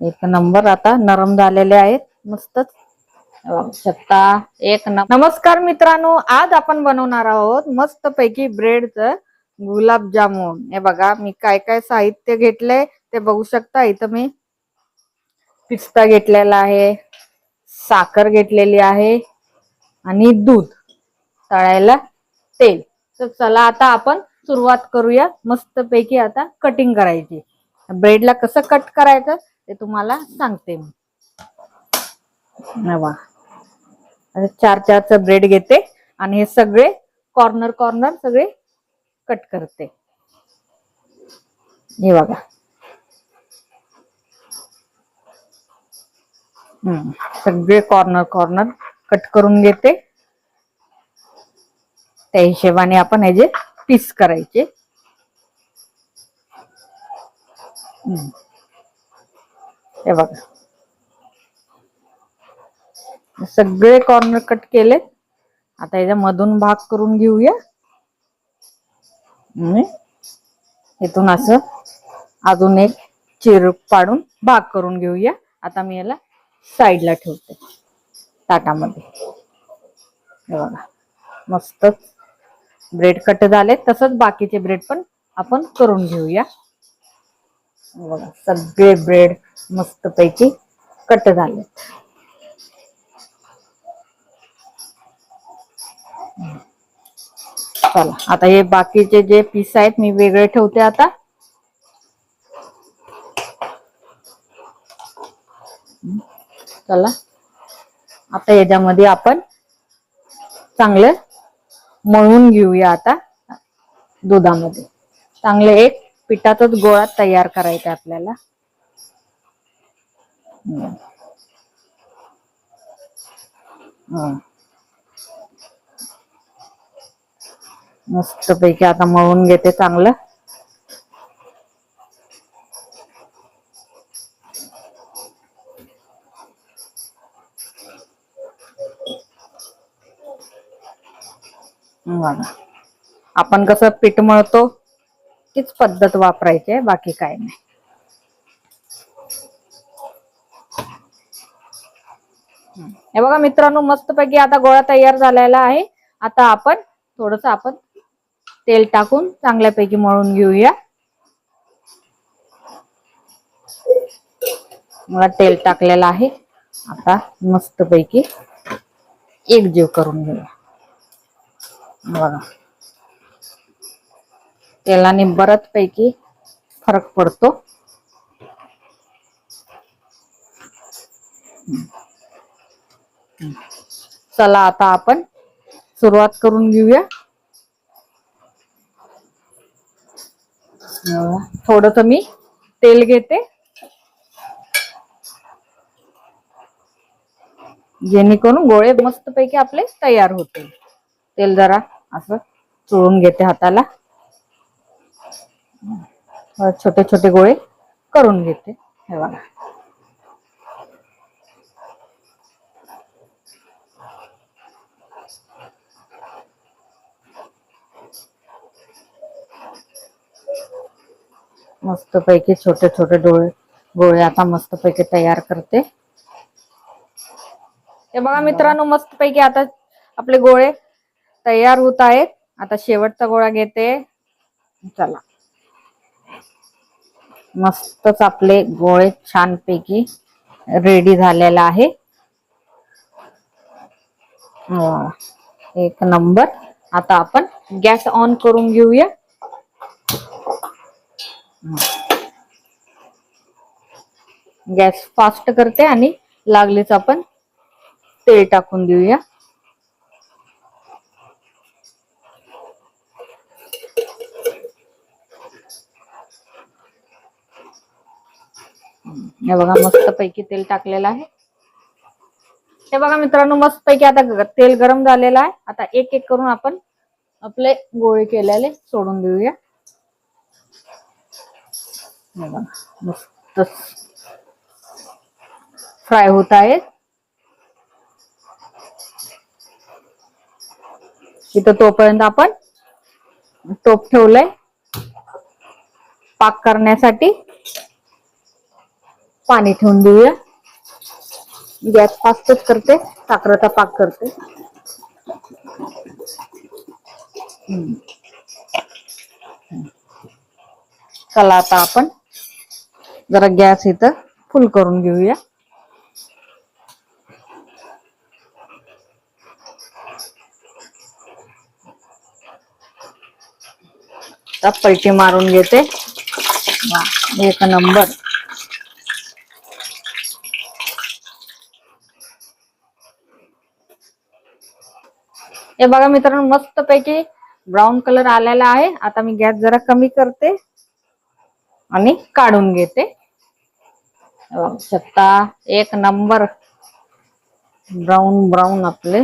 एक नंबर आता नरम झालेले आहेत मस्तच बघू शकता एक नमस्कार मित्रांनो, आज आपण बनवणार आहोत मस्त पैकी ब्रेडचं गुलाबजामुन। हे बघा मी काय काय साहित्य घेतलंय ते बघू शकता। इथं मी पिस्ता घेतलेला आहे, साखर घेतलेली आहे आणि दूध, तळायला तेल। तर चला आता आपण सुरुवात करूया। मस्त पैकी आता कटिंग करायची। ब्रेडला कसं कट करायचं ते तुम्हाला सांगते मी। नवा चार चारचा ब्रेड घेते आणि हे सगळे कॉर्नर कॉर्नर सगळे कट करते। हे बघा सगळे कॉर्नर कॉर्नर कट करून घेते। त्या हिशोबाने आपण ह्याचे पीस करायचे। हे बघा सगळे कॉर्नर कट केले। आता याच्या मधून भाग करून घेऊया। इथून असं अजून एक चिर पाडून भाग करून घेऊया। आता मी याला साईडला ठेवते ताटामध्ये। हे बघा मस्त ब्रेड कट झाले, तसंच बाकीचे ब्रेड पण आपण करून घेऊया। बघा सगळे ब्रेड मस्त पैकी कट झाले। चला आता हे बाकीचे जे पीस आहेत मी वेगळे ठेवते। आता चला आता याच्यामध्ये आपण चांगलं मळून घेऊया। आता दुधामध्ये चांगले एक पिठाचाच गोळा तयार करायचा आपल्याला। मस्त पैकी आता मळून घेते चांगलं। आपण कसं पीठ मळतो तीच पद्धत वापरायची आहे, बाकी काय नाही। हे बघा मित्रांनो मस्त पैकी आता गोळा तयार झालेला आहे। आता आपण थोडस तेल टाकून चांगल्यापैकी मळून घेऊया। मला तेल टाकलेलं आहे। आता मस्त पैकी एकजीव करून घेऊया। बघा तेलाने बऱ्याच पैकी फरक पडतो। चला आता आपण सुरुवात करून घेऊया। थोडस मी तेल घेते, जेणेकरून गोळे मस्त पैकी आपले तयार होतील। तेल जरा असं चोळून घेते हाताला, छोटे छोटे गोळे करून घेते। हे बघा मस्त पैकी छोटे छोटे गोळे आता मस्त पैकी तयार करते। हे बघा मित्रांनो मस्त पैकी आता आपले गोळे तयार होत आहेत। आता शेवटचा गोळा घेते। चला मस्तच आपले गोळे छान पैकी रेडी झालेला आहे। एक नंबर। आता आपण गॅस ऑन करून घेऊया। गॅस फास्ट करते आणि लागलीच आपण तेल टाकून देऊया। हे बघा मस्त पैकी तेल टाकलेलं आहे। हे बघा मित्रांनो मस्त पैकी आता तेल गरम झालेलं आहे। आता एक एक करून आपण आपले गोळे केलेले सोडून देऊया। मस्त फ्राय होत आहेत। इथं तोपर्यंत आपण टोप ठेवलंय पाक करण्यासाठी। पाणी ठेवून देऊया. गॅस फास्टच करते, साखरेचा पाक करते. चला आता आपण जरा गॅस इथं फुल करून घेऊया. पलटी मारून घेते. एक नंबर. हे बघा मित्रांनो, मस्त पैकी ब्राऊन कलर आलेला आहे. आता मी गॅस जरा कमी करते आणि काढून घेते. शकता एक नंबर ब्राऊन ब्राऊन आपले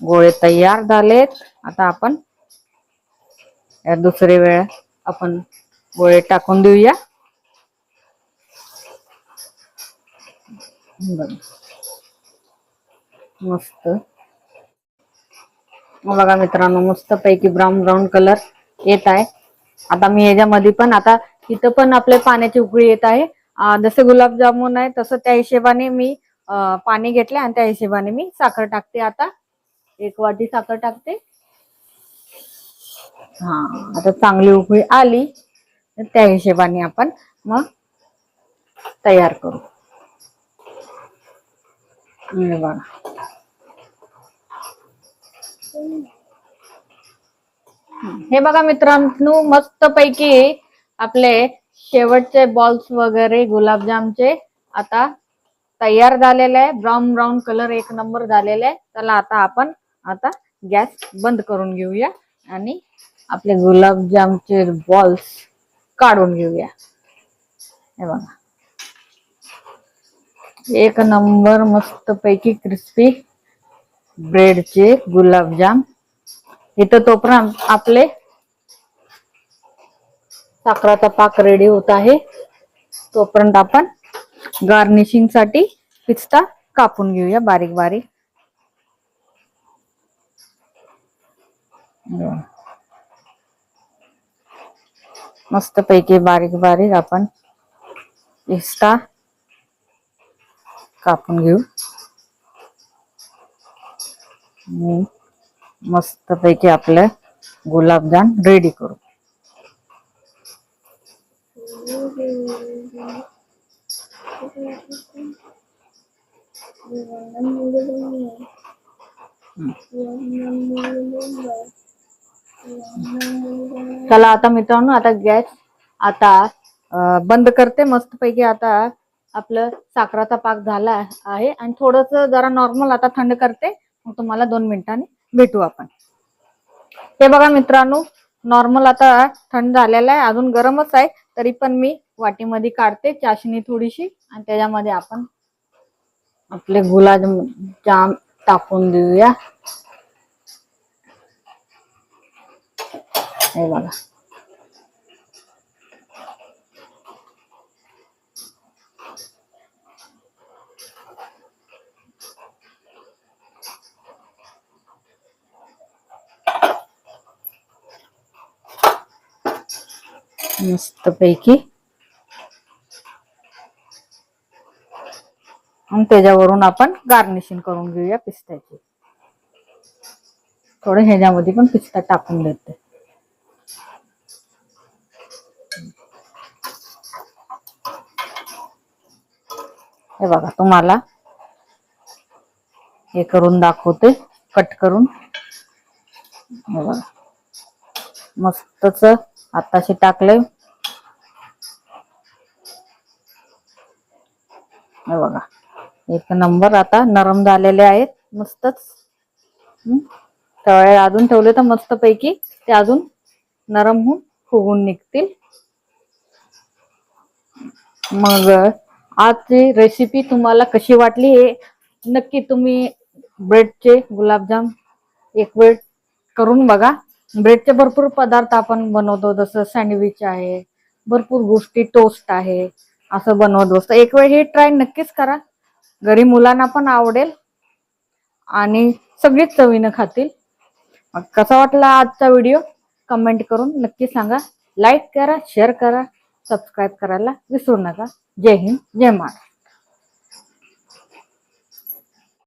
गोळे तयार झालेत. आता आपण दुसरी वेळ आपण गोळे टाकून देऊया. मस्त बघा मित्रांनो, मस्त पैकी ब्राऊन ब्राऊन कलर येत आहे. आता मी याच्यामध्ये पण आता इथं पण आपले पाण्याची उकळी येत आहे. जसे गुलाबजामुन आहे तसं त्या हिशोबाने मी पाणी घेतले आणि त्या हिशोबाने मी साखर टाकते. आता 1 वाटी साखर टाकते. आता चांगली उकळी आली तर त्या हिशोबाने आपण मग तयार करू. बघा हे बघा मित्रांनो, मस्त पैकी आपले शेवटचे बॉल्स वगैरे गुलाबजामचे आता तयार झालेले आहे. ब्राऊन ब्राऊन कलर एक नंबर झालेला आहे. चला आता आपण आता गॅस बंद करून घेऊया आणि आपले गुलाबजामचे बॉल्स काढून घेऊया. हे बघा एक नंबर मस्त पैकी क्रिस्पी ब्रेडचे गुलाबजाम. इथं तोपर्यंत आपले साखरेचा पाक रेडी होत आहे. तोपर्यंत आपण गार्निशिंग साठी पिस्ता कापून घेऊया बारीक बारीक. मस्त पैकी बारीक बारीक आपण पिस्ता कापून घेऊ. मस्त पैकी आपलं गुलाबजाम रेडी करू. चला आता मित्रांनो, आता गॅस आता बंद करते. मस्त पैकी आता आपलं साखरेचा पाक झाला आहे आणि थोडस जरा नॉर्मल आता थंड करते. मग तुम्हाला 2 मिनिटांनी भेटू आपण. हे बघा मित्रांनो, नॉर्मल आता थंड झालेला आहे. अजून गरमच आहे तरी पण मी वाटीमध्ये काढते चाशणी थोडीशी आणि त्याच्यामध्ये आपण आपले गुलाबजाम टाकून देऊया. हे बघा मस्त पैकी. आणि त्याच्यावरून आपण गार्निशिंग करून घेऊया पिस्त्याची. थोडं ह्याच्यामध्ये पण पिस्ता टाकून देते. हे बघा तुम्हाला हे करून दाखवते कट करून. हे बघा मस्तच आताशी टाकले. हे बघा एक नंबर आता नरम झालेले आहेत मस्तच. तळे अजून ठेवले तर मस्त पैकी ते अजून नरम होऊन फुगून निघतील. मग आजची रेसिपी तुम्हाला कशी वाटली हे नक्की तुम्ही ब्रेडचे गुलाबजाम एक वेळ करून बघा. ब्रेडचे भरपूर पदार्थ आपण बनवतो, जसं सँडविच आहे, भरपूर गोष्टी, टोस्ट आहे, असं बनवत असतो. एक वेळ हे ट्राय नक्कीच करा. घरी मुलांना पण आवडेल आणि सगळीच चवीनं खातील. मग कसा वाटला आजचा व्हिडिओ कमेंट करून नक्की सांगा. लाईक करा, शेअर करा, सबस्क्राईब करायला विसरू नका. जय हिंद, जय महाराष्ट्र.